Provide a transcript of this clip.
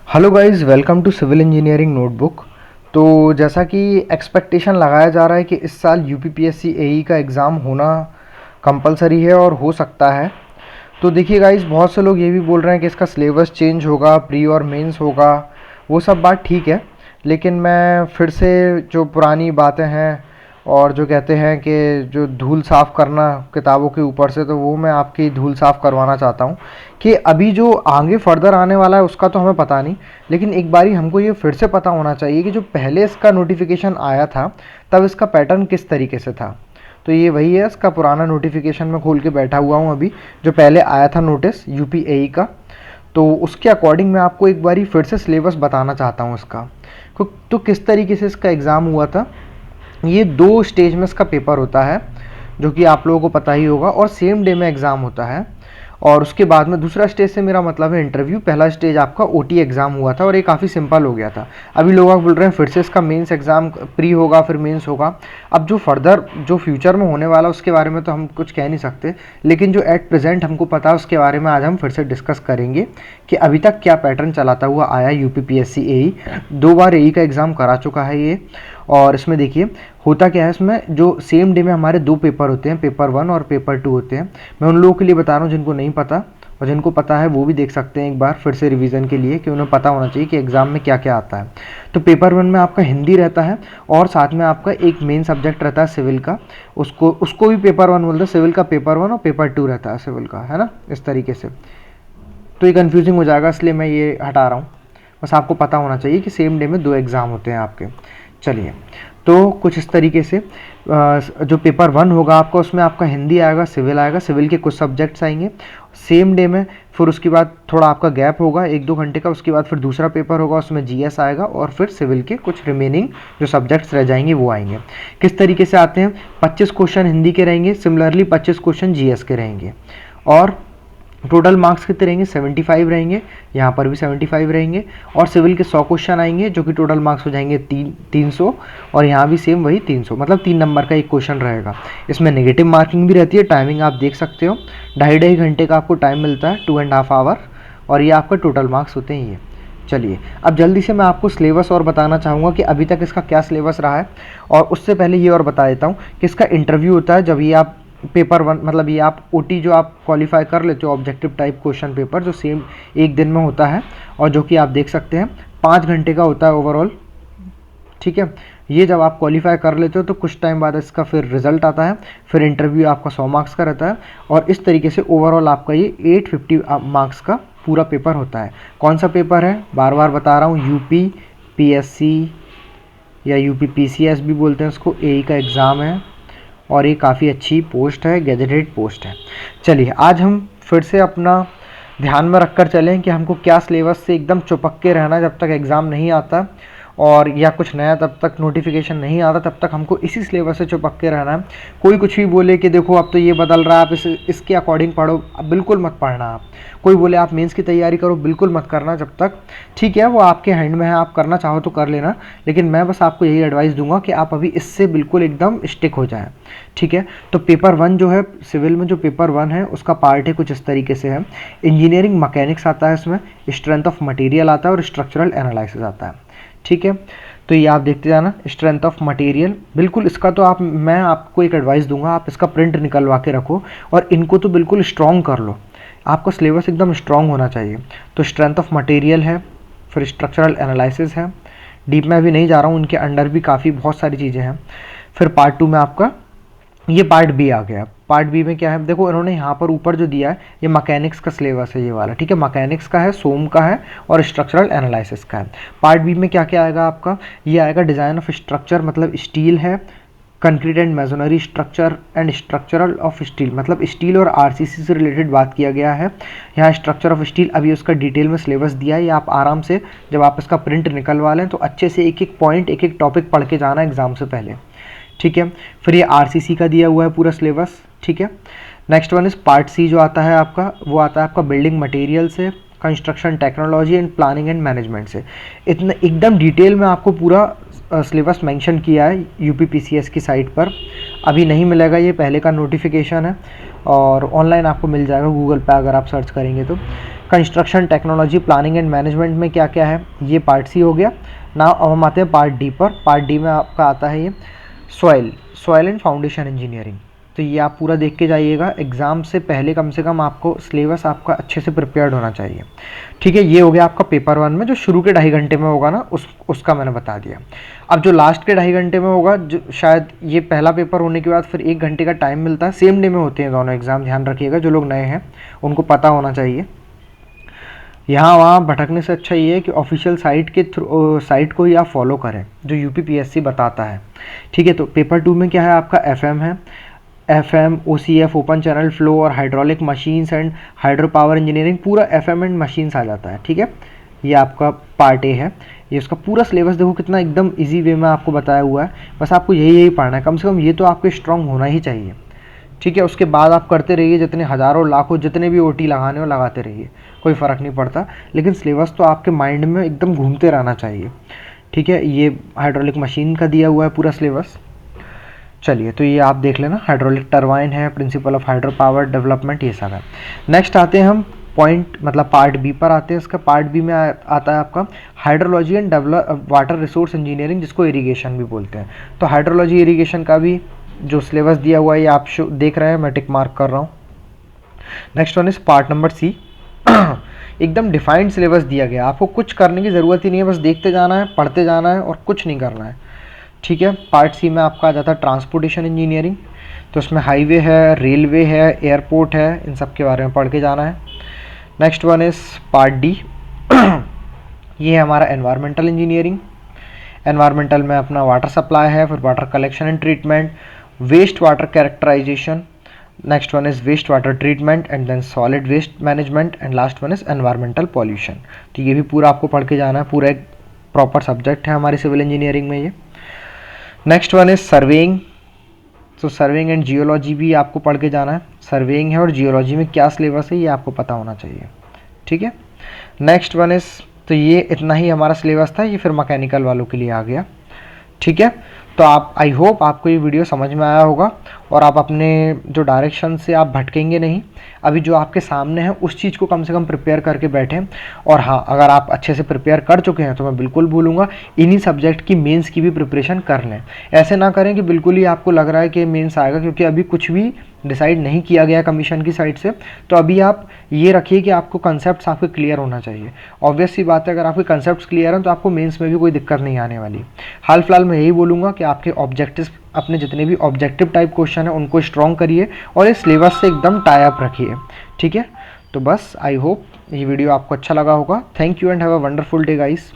Hello guys, welcome to civil engineering notebook. तो जैसा कि एक्सपेक्टेशन लगाया जा रहा है कि इस साल यूपीपीएससी एई का एग्ज़ाम होना कंपलसरी है और हो सकता है। तो देखिए गाइस, बहुत से लोग ये भी बोल रहे हैं कि इसका सिलेबस चेंज होगा, प्री और मेंस होगा। वो सब बात ठीक है, लेकिन मैं फिर से जो पुरानी बातें हैं और जो कहते हैं कि जो धूल साफ़ करना किताबों के ऊपर से, तो वो मैं आपकी धूल साफ़ करवाना चाहता हूँ कि अभी जो आगे फर्दर आने वाला है उसका तो हमें पता नहीं, लेकिन एक बारी हमको ये फिर से पता होना चाहिए कि जो पहले इसका नोटिफिकेशन आया था तब इसका पैटर्न किस तरीके से था। तो ये वही है, इसका पुराना नोटिफिकेशन में खोल के बैठा हुआ हूँ अभी, जो पहले आया था नोटिस यूपी एई का। तो उसके अकॉर्डिंग मैं आपको एक बारी फिर से सिलेबस बताना चाहता हूँ इसका। तो किस तरीके से इसका एग्ज़ाम हुआ था। ये 2 स्टेज में इसका पेपर होता है, जो कि आप लोगों को पता ही होगा, और सेम डे में एग्ज़ाम होता है। और उसके बाद में दूसरा स्टेज से मेरा मतलब है इंटरव्यू। पहला स्टेज आपका ओटी एग्ज़ाम हुआ था और ये काफ़ी सिंपल हो गया था। अभी लोग बोल रहे हैं फिर से इसका मेंस एग्ज़ाम प्री होगा फिर मेंस होगा। अब जो फर्दर जो फ्यूचर में होने वाला उसके बारे में तो हम कुछ कह नहीं सकते, लेकिन जो एट प्रेजेंट हमको पता है उसके बारे में आज हम फिर से डिस्कस करेंगे कि अभी तक क्या पैटर्न चलाता हुआ आया। यूपीपीएससी एई 2 बार एई का एग्ज़ाम करा चुका है ये। और इसमें देखिए होता क्या है, इसमें जो सेम डे में हमारे 2 पेपर होते हैं, पेपर 1 और पेपर 2 होते हैं। मैं उन लोगों के लिए बता रहा हूँ जिनको नहीं पता, और जिनको पता है वो भी देख सकते हैं एक बार फिर से रिवीजन के लिए, कि उन्हें पता होना चाहिए कि एग्ज़ाम में क्या क्या आता है। तो पेपर 1 में आपका हिंदी रहता है और साथ में आपका एक मेन सब्जेक्ट रहता है सिविल का। उसको उसको भी पेपर 1 बोलते हैं। सिविल का पेपर 1 और पेपर 2 रहता है सिविल का, है ना, इस तरीके से। तो ये कन्फ्यूजिंग हो जाएगा, इसलिए मैं ये हटा रहा हूँ। बस आपको पता होना चाहिए कि सेम डे में 2 एग्ज़ाम होते हैं आपके। चलिए, तो कुछ इस तरीके से जो पेपर 1 होगा आपका, उसमें आपका हिंदी आएगा, सिविल आएगा, सिविल के कुछ सब्जेक्ट्स आएंगे सेम डे में। फिर उसके बाद थोड़ा आपका गैप होगा 1-2 घंटे का, उसके बाद फिर दूसरा पेपर होगा, उसमें जीएस आएगा, और फिर सिविल के कुछ रिमेनिंग जो सब्जेक्ट्स रह जाएंगे वो आएंगे। किस तरीके से आते हैं, 25 क्वेश्चन हिंदी के रहेंगे, सिमिलरली 25 क्वेश्चन जीएस के रहेंगे, और टोटल मार्क्स कितने रहेंगे, 75 रहेंगे। यहाँ पर भी 75 रहेंगे, और सिविल के 100 क्वेश्चन आएंगे, जो कि टोटल मार्क्स हो जाएंगे 300, और यहाँ भी सेम वही 300, मतलब 3 नंबर का एक क्वेश्चन रहेगा। इसमें नेगेटिव मार्किंग भी रहती है। टाइमिंग आप देख सकते हो, 2.5 घंटे का आपको टाइम मिलता है, 2.5 आवर, और ये आपका टोटल मार्क्स होते हैं ये। चलिए, अब जल्दी से मैं आपको सिलेबस और बताना चाहूँगा कि अभी तक इसका क्या सिलेबस रहा है। और उससे पहले ये और बता देता हूँ कि इसका इंटरव्यू होता है जब ये आप पेपर 1, मतलब ये आप ओटी जो आप क्वालिफाई कर लेते हो, ऑब्जेक्टिव टाइप क्वेश्चन पेपर, जो सेम एक दिन में होता है, और जो कि आप देख सकते हैं 5 घंटे का होता है ओवरऑल। ठीक है, ये जब आप क्वालिफाई कर लेते हो तो कुछ टाइम बाद इसका फिर रिजल्ट आता है, फिर इंटरव्यू आपका 100 मार्क्स का रहता है, और इस तरीके से ओवरऑल आपका ये 850 मार्क्स का पूरा पेपर होता है। कौन सा पेपर है, बार बार बता रहा हूँ, यूपी पीएससी या यूपी पीसीएस भी बोलते हैं उसको, एई का एग्ज़ाम है, और ये काफ़ी अच्छी पोस्ट है, गैजेटेड पोस्ट है। चलिए, आज हम फिर से अपना ध्यान में रखकर चलें कि हमको क्या सिलेबस से एकदम चिपक के रहना जब तक एग्ज़ाम नहीं आता, और या कुछ नया तब तक नोटिफिकेशन नहीं आता, तब तक हमको इसी सिलेबस से चिपक के रहना है। कोई कुछ भी बोले कि देखो अब तो ये बदल रहा है, आप इसके अकॉर्डिंग पढ़ो, अब बिल्कुल मत पढ़ना आप। कोई बोले आप मेंस की तैयारी करो, बिल्कुल मत करना जब तक। ठीक है, वो आपके हैंड में है, आप करना चाहो तो कर लेना, लेकिन मैं बस आपको यही एडवाइस दूंगा कि आप अभी इससे बिल्कुल एकदम स्टिक हो जाए। ठीक है, तो पेपर 1 जो है सिविल में, जो पेपर 1 है उसका पार्ट है कुछ इस तरीके से है। इंजीनियरिंग मैकेनिक्स आता है इसमें, स्ट्रेंथ ऑफ मटेरियल आता है, और स्ट्रक्चरल एनालिसिस आता है। ठीक है, तो ये आप देखते जाना, स्ट्रेंथ ऑफ मटेरियल, बिल्कुल इसका तो मैं आपको एक एडवाइस दूंगा, आप इसका प्रिंट निकलवा के रखो, और इनको तो बिल्कुल स्ट्रॉन्ग कर लो। आपका सिलेबस एकदम स्ट्रॉन्ग होना चाहिए। तो स्ट्रेंथ ऑफ मटेरियल है, फिर स्ट्रक्चरल एनालिसिस है, डीप में अभी नहीं जा रहा हूँ, इनके अंडर भी काफ़ी बहुत सारी चीज़ें हैं। फिर पार्ट 2 में आपका ये पार्ट बी आ गया। पार्ट बी में क्या है, देखो इन्होंने यहाँ पर ऊपर जो दिया है ये मैकेनिक्स का सिलेबस है ये वाला। ठीक है, मैकेनिक्स का है, सोम का है, और स्ट्रक्चरल एनालिसिस का है। पार्ट बी में क्या क्या आएगा आपका, ये आएगा डिज़ाइन ऑफ स्ट्रक्चर, मतलब स्टील है, concrete and masonry structure and structural of steel, मतलब स्टील और आरसीसी से रिलेटेड बात किया गया है यहाँ। स्ट्रक्चर ऑफ स्टील अभी उसका डिटेल में सिलेबस दिया है, ये आप आराम से जब आप इसका प्रिंट निकलवा लें तो अच्छे से एक एक पॉइंट, एक एक टॉपिक पढ़ के जाना एग्जाम से पहले। ठीक है, फिर ये आरसीसी का दिया हुआ है पूरा सिलेबस। ठीक है, next one is part C जो आता है आपका, वो आता है आपका बिल्डिंग मटेरियल से, construction technology and planning and management से। इतना एकदम डिटेल में आपको पूरा सिलेबस मेंशन किया है यूपीपीसीएस की साइट पर। अभी नहीं मिलेगा, ये पहले का नोटिफिकेशन है, और ऑनलाइन आपको मिल जाएगा गूगल पे अगर आप सर्च करेंगे तो। Construction technology planning and management में क्या क्या है, ये पार्ट सी हो गया। नाउ अब हम आते हैं पार्ट डी पर। पार्ट डी में आपका आता है ये सॉइल एंड फाउंडेशन इंजीनियरिंग। तो ये आप पूरा देख के जाइएगा, एग्ज़ाम से पहले कम से कम आपको सिलेबस आपका अच्छे से प्रिपेयर्ड होना चाहिए। ठीक है, ये हो गया आपका पेपर 1 में, जो शुरू के 2.5 घंटे में होगा ना, उसका मैंने बता दिया। अब जो लास्ट के 2.5 घंटे में होगा, जो शायद ये पहला पेपर होने के बाद फिर 1 घंटे का टाइम मिलता है, सेम डे में होते हैं दोनों एग्ज़ाम, ध्यान रखिएगा, जो लोग नए हैं उनको पता होना चाहिए। यहाँ वहाँ भटकने से अच्छा ये है कि ऑफिशियल साइट के थ्रू साइट को ही आप फॉलो करें जो यूपीपीएससी बताता है। ठीक है, तो पेपर 2 में क्या है आपका एफएम है, FM, OCF, open channel flow और hydraulic machines and hydro power engineering, पूरा एफएम एंड मशीन्स आ जाता है। ठीक है, ये आपका पार्ट ए है। ये उसका पूरा सिलेबस देखो कितना एकदम इजी वे में आपको बताया हुआ है, बस आपको यही पढ़ना है, कम से कम ये तो आपके स्ट्रॉन्ग होना ही चाहिए। ठीक है, उसके बाद आप करते रहिए, जितने हज़ारों लाखों जितने भी ओटी लगाने हो लगाते रहिए, कोई फ़र्क नहीं पड़ता, लेकिन सिलेबस तो आपके माइंड में एकदम घूमते रहना चाहिए। ठीक है, ये हाइड्रोलिक मशीन का दिया हुआ है पूरा सिलेबस। चलिए, तो ये आप देख लेना, हाइड्रोलिक टरबाइन है, principle of hydro power development, ये सब है। नेक्स्ट आते हैं हम पॉइंट मतलब पार्ट बी पर आते हैं। इसका पार्ट बी में आता है आपका hydrology and water resource engineering, जिसको इरीगेशन भी बोलते हैं। तो हाइड्रोलॉजी इरीगेशन का भी जो सिलेबस दिया हुआ है ये आप देख रहे हैं, मैं टिक मार्क कर रहा हूँ। Next one is part number C. एकदम डिफाइंड सिलेबस दिया गया, आपको कुछ करने की ज़रूरत ही नहीं है, बस देखते जाना है, पढ़ते जाना है और कुछ नहीं करना है। ठीक है, पार्ट सी में आपका आ जाता है ट्रांसपोर्टेशन इंजीनियरिंग। तो उसमें हाईवे है, रेलवे है, एयरपोर्ट है, इन सब के बारे में पढ़ के जाना है। Next one is part D. ये है हमारा एनवायरमेंटल इंजीनियरिंग। एनवायरमेंटल में अपना वाटर सप्लाई है, फिर water collection and treatment, waste water characterization, next one is waste water treatment and then solid waste management and last one is environmental pollution. तो ये भी पूरा आपको पढ़ के जाना है, पूरा एक प्रॉपर सब्जेक्ट है हमारी सिविल इंजीनियरिंग में ये। Next one is surveying. तो सर्वेइंग एंड जियोलॉजी भी आपको पढ़ के जाना है, सर्वेइंग है और जियोलॉजी में क्या सिलेबस है ये आपको पता होना चाहिए। ठीक है, नेक्स्ट वन इज़, तो ये इतना ही हमारा सिलेबस था, ये फिर मैकेनिकल वालों के लिए आ गया। ठीक है, तो आप आई होप आपको ये वीडियो समझ में आया होगा और आप अपने जो डायरेक्शन से आप भटकेंगे नहीं, अभी जो आपके सामने है उस चीज़ को कम से कम प्रिपेयर करके बैठें। और हाँ, अगर आप अच्छे से प्रिपेयर कर चुके हैं तो मैं बिल्कुल बोलूँगा इन्हीं सब्जेक्ट की मेंस की भी प्रिपरेशन कर लें। ऐसे ना करें कि बिल्कुल ही आपको लग रहा है कि मेंस आएगा, क्योंकि अभी कुछ भी डिसाइड नहीं किया गया कमीशन की साइड से। तो अभी आप ये रखिए कि आपको कंसेप्ट आपके क्लियर होना चाहिए। ऑब्वियस सी बात है, अगर आपके कंसेप्ट क्लियर हैं तो आपको मेंस में भी कोई दिक्कत नहीं आने वाली। हाल फिलहाल मैं यही बोलूँगा कि आपके ऑब्जेक्टिव, अपने जितने भी ऑब्जेक्टिव टाइप क्वेश्चन है उनको स्ट्रॉन्ग करिए और इस सिलेबस से एकदम टाई अप रखिए। ठीक है, तो बस आई होप ये वीडियो आपको अच्छा लगा होगा। Thank you and have a wonderful day guys.